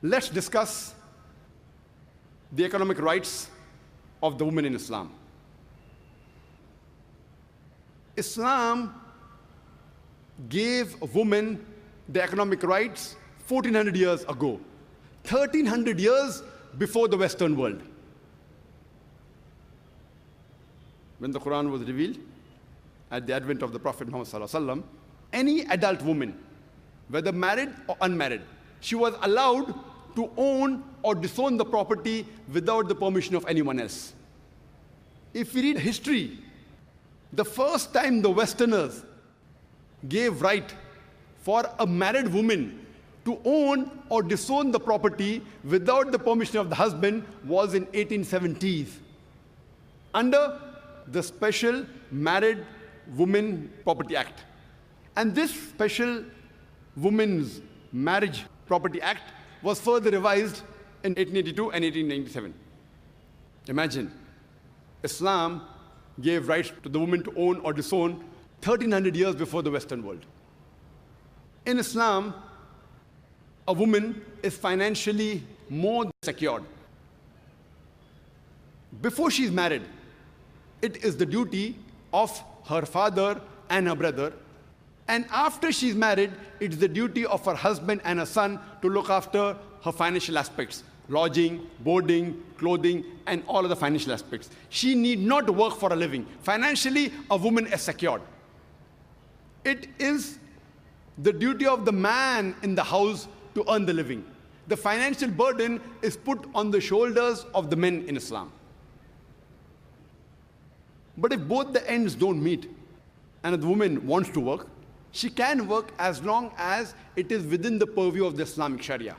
Let's discuss the economic rights of the woman in Islam. Islam gave women the economic rights 1400 years ago, 1300 years before the Western world. When the Quran was revealed at the advent of the Prophet Muhammad, any adult woman, whether married or unmarried, she was allowed to own or disown the property without the permission of anyone else. If we read history, the first time the Westerners gave right for a married woman to own or disown the property without the permission of the husband was in 1870s, under the Special Married Women Property Act. And this Special Women's Marriage Property Act was further revised in 1882 and 1897. Imagine, Islam gave rights to the woman to own or disown 1300 years before the Western world. In Islam, a woman is financially more secured. Before she's married, it is the duty of her father and her brother. And after she's married, it's the duty of her husband and her son to look after her financial aspects, lodging, boarding, clothing, and all of the financial aspects. She need not work for a living. Financially, a woman is secured. It is the duty of the man in the house to earn the living. The financial burden is put on the shoulders of the men in Islam. But if both the ends don't meet, and the woman wants to work, she can work as long as it is within the purview of the Islamic Sharia.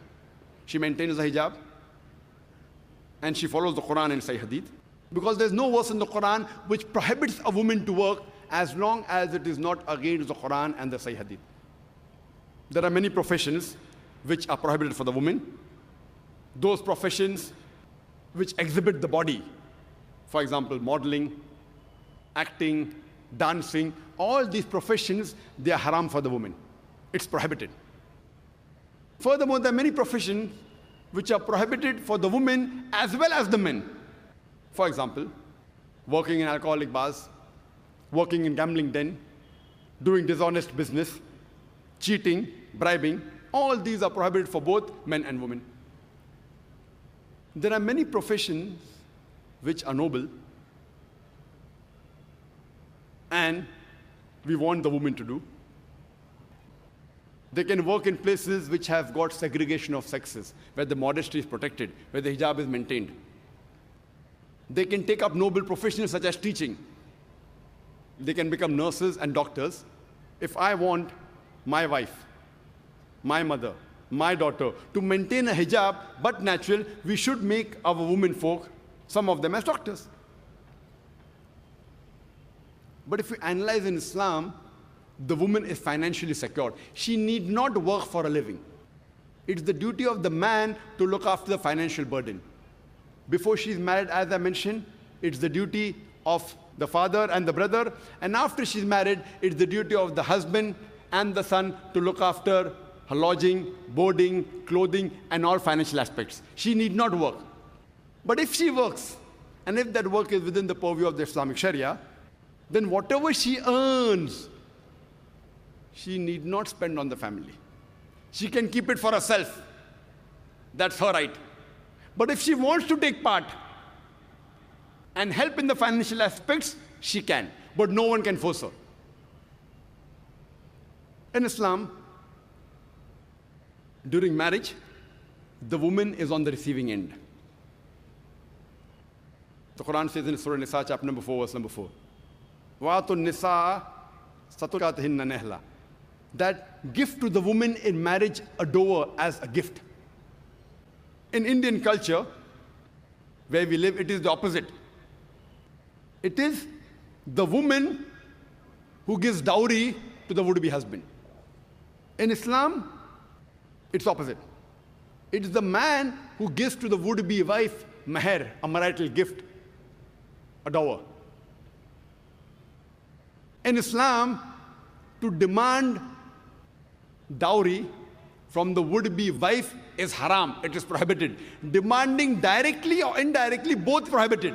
She maintains the hijab, and she follows the Quran and Sahih Hadith, because there's no verse in the Quran which prohibits a woman to work as long as it is not against the Quran and the Sahih Hadith. There are many professions which are prohibited for the woman. Those professions which exhibit the body, for example, modeling, acting, dancing, all these professions, they are haram for the woman. It's prohibited. Furthermore, there are many professions which are prohibited for the women as well as the men. For example, working in alcoholic bars, working in gambling den, doing dishonest business, cheating, bribing, all these are prohibited for both men and women. There are many professions which are noble, and we want the women to do. They can work in places which have got segregation of sexes, where the modesty is protected, where the hijab is maintained. They can take up noble professions such as teaching. They can become nurses and doctors. If I want my wife, my mother, my daughter to maintain a hijab but natural, we should make our women folk, some of them, as doctors. But if we analyze in Islam, the woman is financially secured. She need not work for a living. It's the duty of the man to look after the financial burden. Before she's married, as I mentioned, it's the duty of the father and the brother. And after she's married, it's the duty of the husband and the son to look after her lodging, boarding, clothing, and all financial aspects. She need not work. But if she works, and if that work is within the purview of the Islamic Sharia, then whatever she earns, she need not spend on the family. She can keep it for herself. That's her right. But if she wants to take part and help in the financial aspects, she can. But no one can force her. In Islam, during marriage, the woman is on the receiving end. The Quran says in Surah Nisa, chapter number 4, verse number 4, وَآتُوا النِّسَاءَ صَدُقَاتِهِنَّ نِحْلًا, that give to the woman in marriage a dower as a gift. In Indian culture, where we live, it is the opposite. It is the woman who gives dowry to the would-be husband. In Islam, it's opposite. It is the man who gives to the would-be wife maher, a marital gift, a dower. In Islam, to demand dowry from the would-be wife is haram. It is prohibited. Demanding directly or indirectly, both prohibited.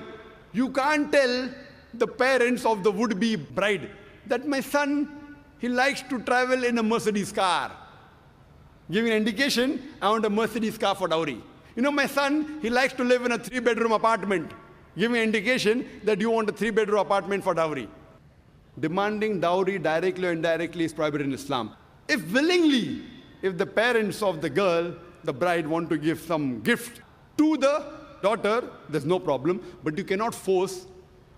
You can't tell the parents of the would-be bride that my son, he likes to travel in a Mercedes car. Giving an indication, I want a Mercedes car for dowry. You know, my son, he likes to live in a 3-bedroom apartment. Giving an indication that you want a 3-bedroom apartment for dowry. Demanding dowry directly or indirectly is prohibited in Islam. If willingly, if the parents of the girl, the bride, want to give some gift to the daughter, there's no problem. But you cannot force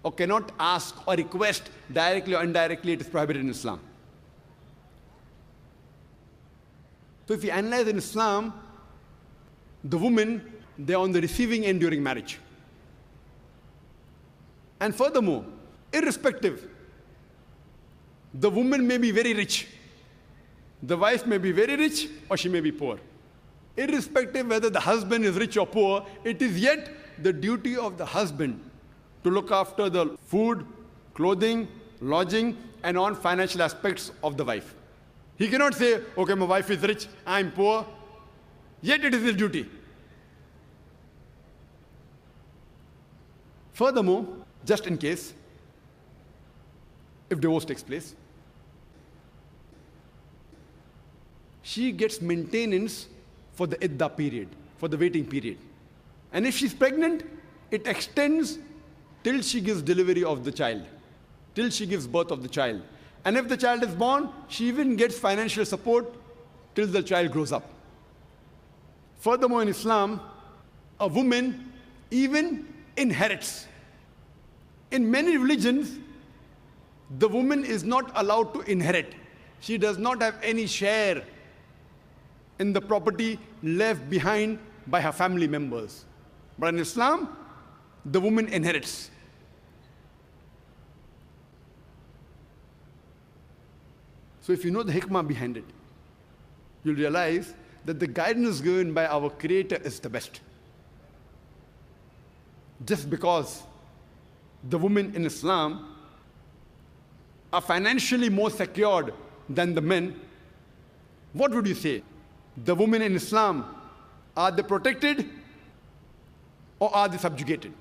or cannot ask or request directly or indirectly. It is prohibited in Islam. So if you analyze in Islam, the women, they're on the receiving end during marriage. And furthermore, irrespective, the woman may be very rich. The wife may be very rich or she may be poor. Irrespective whether the husband is rich or poor, it is yet the duty of the husband to look after the food, clothing, lodging, and on financial aspects of the wife. He cannot say, okay, my wife is rich, I'm poor, yet it is his duty. Furthermore, just in case, if divorce takes place, she gets maintenance for the iddah period, for the waiting period. And if she's pregnant, it extends till she gives delivery of the child, till she gives birth of the child. And if the child is born, she even gets financial support till the child grows up. Furthermore, in Islam, a woman even inherits. In many religions, the woman is not allowed to inherit. She does not have any share in the property left behind by her family members. But in Islam, the woman inherits. So if you know the hikmah behind it, you'll realize that the guidance given by our Creator is the best. Just because the women in Islam are financially more secured than the men, what would you say? The women in Islam, are they protected or are they subjugated?